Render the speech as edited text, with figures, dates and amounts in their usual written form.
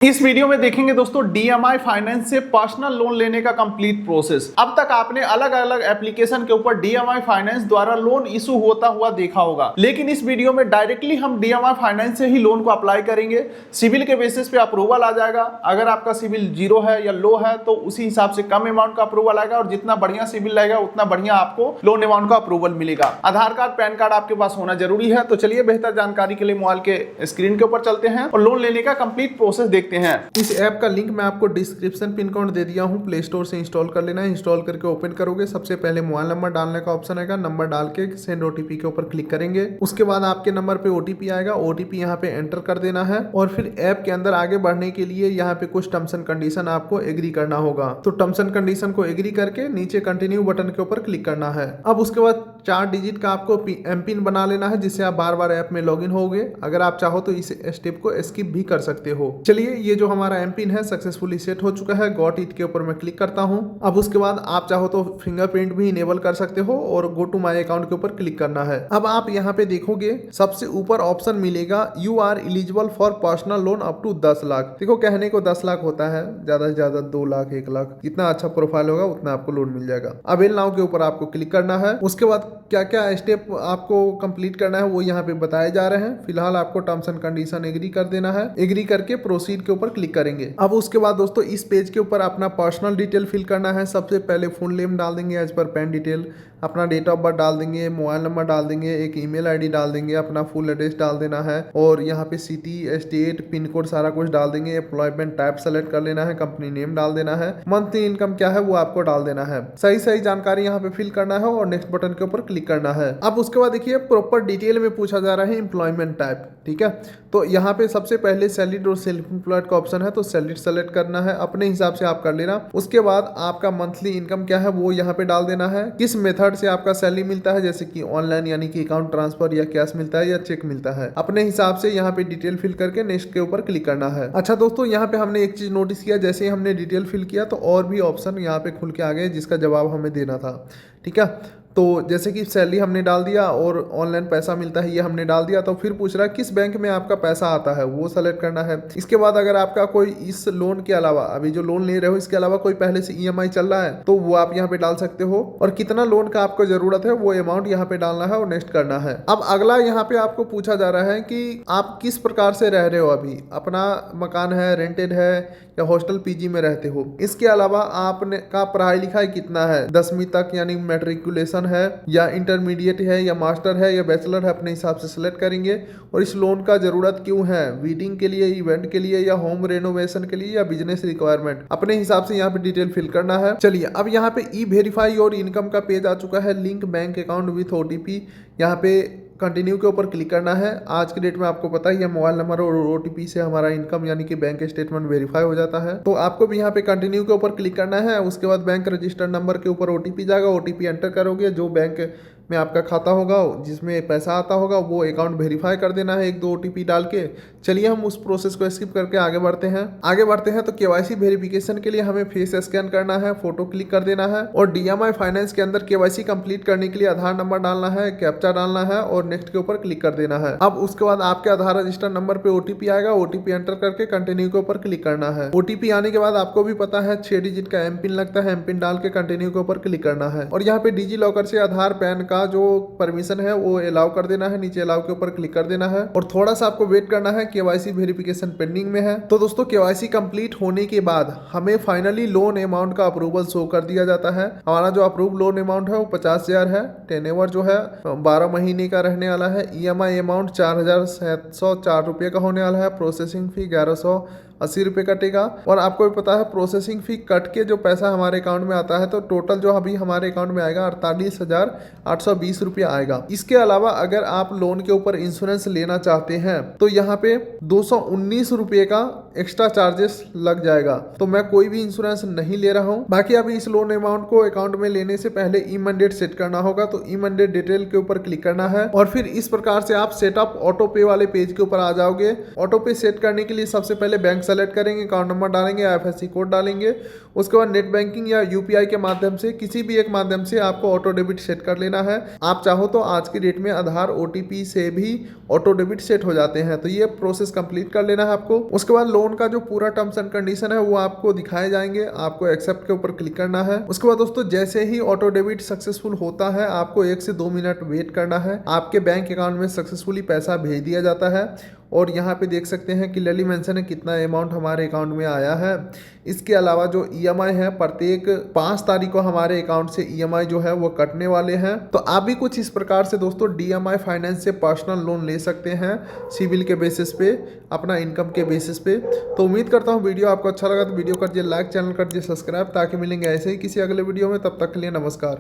इस वीडियो में देखेंगे दोस्तों DMI फाइनेंस से पर्सनल लोन लेने का कंप्लीट प्रोसेस। अब तक आपने अलग अलग एप्लीकेशन के ऊपर DMI फाइनेंस द्वारा लोन इशू होता हुआ देखा होगा, लेकिन इस वीडियो में डायरेक्टली हम DMI फाइनेंस से ही लोन को अप्लाई करेंगे। सिविल के बेसिस पे अप्रूवल आ जाएगा। अगर आपका सिविल जीरो है या लो है तो उसी हिसाब से कम अमाउंट का अप्रूवल आएगा, और जितना बढ़िया सिविल रहेगा उतना बढ़िया आपको लोन अमाउंट का अप्रूवल मिलेगा। आधार कार्ड पैन कार्ड आपके पास होना जरूरी है। तो चलिए बेहतर जानकारी के लिए मोबाइल के स्क्रीन के ऊपर चलते हैं और लोन लेने का कंप्लीट प्रोसेस देखते हैं। इस ऐप का लिंक मैं आपको डिस्क्रिप्शन पिन कोड दे दिया हूं, प्ले स्टोर से इंस्टॉल कर लेना है। इंस्टॉल करके ओपन करोगे, सबसे पहले मोबाइल नंबर डालने का ऑप्शन आएगा। नंबर डाल के सेंड ओटीपी के ऊपर क्लिक करेंगे। उसके बाद आपके नंबर पे ओटीपी आएगा। ओटीपी यहाँ पे एंटर कर देना है और फिर ऐप के अंदर आगे बढ़ने के लिए यहाँ पे कुछ टर्म्स एंड कंडीशन आपको एग्री करना होगा। तो टर्म्स एंड कंडीशन को एग्री करके नीचे कंटिन्यू बटन के ऊपर क्लिक करना है। अब उसके बाद 4 डिजिट का आपको एम पिन बना लेना है, जिससे आप बार बार ऐप में लॉग इन होगे। अगर आप चाहो तो इस स्टेप को स्किप भी कर सकते हो। चलिए, ये जो हमारा एम पिन है सक्सेसफुली सेट हो चुका है। गॉट इट के ऊपर मैं क्लिक करता हूं। अब उसके बाद आप चाहो तो फिंगरप्रिंट भी इनेबल कर सकते हो और गो टू माय अकाउंट के ऊपर क्लिक करना है। अब आप यहाँ पे देखोगे सबसे ऊपर ऑप्शन मिलेगा you are eligible for personal loan up to 10 lakh. देखो, कहने को 10 लाख होता है, ज्यादा से ज्यादा 2 लाख 1 लाख, जितना अच्छा प्रोफाइल होगा उतना आपको लोन मिल जाएगा। अवेल नाउ के ऊपर आपको क्लिक करना है। उसके बाद क्या क्या स्टेप आपको कंप्लीट करना है वो यहाँ पे बताए जा रहे हैं। फिलहाल आपको टर्म्स एंड कंडीशन एग्री कर देना है। एग्री करके प्रोसीड के ऊपर क्लिक करेंगे। अब उसके बाद दोस्तों इस पेज के ऊपर अपना पर्सनल डिटेल फिल करना है। सबसे पहले फुल नेम डाल देंगे एज पर पैन डिटेल, अपना डेट ऑफ बर्थ डाल देंगे, मोबाइल नंबर डाल देंगे, एक ईमेल आईडी डाल देंगे, अपना फुल एड्रेस डाल देना है और यहाँ पे सिटी स्टेट पिन कोड सारा कुछ डाल देंगे। एम्प्लॉयमेंट टाइप सेलेक्ट कर लेना है, कंपनी नेम डाल देना है, मंथली इनकम क्या है वो आपको डाल देना है। सही सही जानकारी यहाँ पे फिल करना है और नेक्स्ट बटन के ऊपर क्लिक करना है। अब उसके बाद देखिए प्रॉपर डिटेल में पूछा जा रहा है एम्प्लॉयमेंट टाइप, ठीक है। तो यहाँ पे सबसे पहले सैलरीड और सेल्फ एम्प्लॉयड का ऑप्शन है, तो सैलरीड सेलेक्ट करना है, अपने हिसाब से आप कर लेना। उसके बाद आपका मंथली इनकम क्या है वो यहाँ पे डाल देना है। किस मेथड से आपका सैलरी मिलता है, जैसे कि ऑनलाइन यानी कि अकाउंट ट्रांसफर या कैश मिलता है या चेक मिलता है, अपने हिसाब से यहाँ पे डिटेल फिल करके नेक्स्ट के ऊपर क्लिक करना है। अच्छा दोस्तों, यहाँ पे हमने एक चीज नोटिस किया, जैसे ही हमने डिटेल फिल किया तो और भी ऑप्शन यहाँ पे खुल के आ गए जिसका जवाब हमें देना था, ठीक है। तो जैसे कि सैलरी हमने डाल दिया और ऑनलाइन पैसा मिलता है ये हमने डाल दिया। तो फिर पूछ रहा है किस बैंक में आपका पैसा आता है, वो सेलेक्ट करना है। इसके बाद अगर आपका कोई इस लोन के अलावा, अभी जो लोन ले रहे हो इसके अलावा कोई पहले से EMI चल रहा है तो वो आप यहाँ पे डाल सकते हो, और कितना लोन का आपको जरूरत है वो अमाउंट यहाँ पे डालना है और नेक्स्ट करना है। अब अगला यहाँ पे आपको पूछा जा रहा है कि आप किस प्रकार से रह रहे हो, अभी अपना मकान है, रेंटेड है या हॉस्टल PG में रहते हो। इसके अलावा आपने का पढ़ाई लिखाई कितना है, 10वीं तक यानी मैट्रिकुलेशन है या इंटरमीडिएट है या मास्टर है या बैचलर है, अपने हिसाब से सिलेक्ट करेंगे। और इस लोन का जरूरत क्यों है, वेडिंग के लिए, इवेंट के लिए या होम रेनोवेशन के लिए या बिजनेस रिक्वायरमेंट, अपने हिसाब से यहाँ पे डिटेल फिल करना है। चलिए, अब यहाँ पे E-वेरीफाई और इनकम का पेज आ चुका है। Link bank account with OTP, यहाँ पे कंटिन्यू के ऊपर क्लिक करना है। आज के डेट में आपको पता ही है मोबाइल नंबर और OTP से हमारा इनकम यानी कि बैंक स्टेटमेंट वेरीफाई हो जाता है। तो आपको भी यहाँ पे कंटिन्यू के ऊपर क्लिक करना है। उसके बाद बैंक रजिस्टर्ड नंबर के ऊपर OTP जाएगा। OTP एंटर करोगे, जो बैंक में आपका खाता होगा जिसमें पैसा आता होगा वो अकाउंट वेरीफाई कर देना है 1-2 OTP डाल के। चलिए, हम उस प्रोसेस को स्किप करके आगे बढ़ते हैं। तो KYC वेरिफिकेशन के लिए हमें फेस स्कैन करना है, फोटो क्लिक कर देना है और DMI फाइनेंस के अंदर KYC कंप्लीट करने के लिए आधार नंबर डालना है, कैप्चा डालना है और नेक्स्ट के ऊपर क्लिक कर देना है। अब उसके बाद आपके आधार रजिस्टर्ड नंबर पे OTP आएगा। OTP एंटर करके कंटिन्यू के ऊपर क्लिक करना है। OTP आने के बाद आपको भी पता है 6 डिजिट का एम पिन लगता है, एम पिन डाल के कंटिन्यू के ऊपर क्लिक करना है। और यहाँ पे डिजी लॉकर से आधार पैन का जो परमिशन है वो अलाउ कर देना है, नीचे अलाउ के ऊपर क्लिक कर देना है और थोड़ा सा आपको वेट करना है। KYC वेरिफिकेशन पेंडिंग में है। तो दोस्तों, KYC कंप्लीट होने के बाद हमें फाइनली लोन अमाउंट का अप्रूवल शो कर दिया जाता है। हमारा जो अप्रूव लोन अमाउंट है वो 50,000 है। टेनेवर जो है 12 महीने का रहने वाला है। EMI अमाउंट 4,704 रुपये का होने वाला है। प्रोसेसिंग फी 1180 रुपये कटेगा। और आपको भी पता है प्रोसेसिंग फी कट के जो पैसा हमारे अकाउंट में आता है तो टोटल जो अभी हमारे अकाउंट में आएगा 48,820 रुपये आएगा। इसके अलावा अगर आप लोन के ऊपर इंश्योरेंस लेना चाहते हैं तो यहाँ पे 219 रुपये का एक्स्ट्रा चार्जेस लग जाएगा। तो मैं कोई भी इंश्योरेंस नहीं ले रहा हूँ। बाकी अभी इस लोन अमाउंट को अकाउंट में लेने से पहले ई-मंडेट सेट करना होगा। तो ई-मंडेट डिटेल के ऊपर क्लिक करना है और फिर इस प्रकार से आप सेटअप ऑटो पे वाले पेज के ऊपर आ जाओगे। ऑटो पे सेट करने के लिए सबसे पहले बैंक सेलेक्ट करेंगे, अकाउंट नंबर डालेंगे, IFSC कोड डालेंगे। उसके बाद नेट बैंकिंग या UPI के माध्यम से, किसी भी एक माध्यम से आपको ऑटो डेबिट सेट कर लेना है। आप चाहो तो आज की डेट में आधार OTP से भी ऑटो डेबिट सेट हो जाते हैं। तो ये प्रोसेस कंप्लीट कर लेना है आपको। उसके बाद लोन का जो पूरा टर्म्स एंड कंडीशन है वो आपको दिखाए जाएंगे, आपको एक्सेप्ट के ऊपर क्लिक करना है। उसके बाद दोस्तों जैसे ही ऑटो डेबिट सक्सेसफुल होता है आपको 1 से 2 मिनट वेट करना है। आपके बैंक अकाउंट में सक्सेसफुली पैसा भेज दिया जाता है और यहाँ पे देख सकते हैं क्लियरली मेंशन है कितना अमाउंट हमारे अकाउंट में आया है। इसके अलावा जो EMI है प्रत्येक 5 तारीख को हमारे अकाउंट से EMI जो है वो कटने वाले हैं। तो आप भी कुछ इस प्रकार से दोस्तों DMI फाइनेंस से पर्सनल लोन ले सकते हैं सिविल के बेसिस पे, अपना इनकम के बेसिस पे। तो उम्मीद करता हूँ वीडियो आपको अच्छा लगा तो वीडियो कर दिए लाइक, चैनल कर दिए सब्सक्राइब, ताकि मिलेंगे ऐसे ही किसी अगले वीडियो में। तब तक के लिए नमस्कार।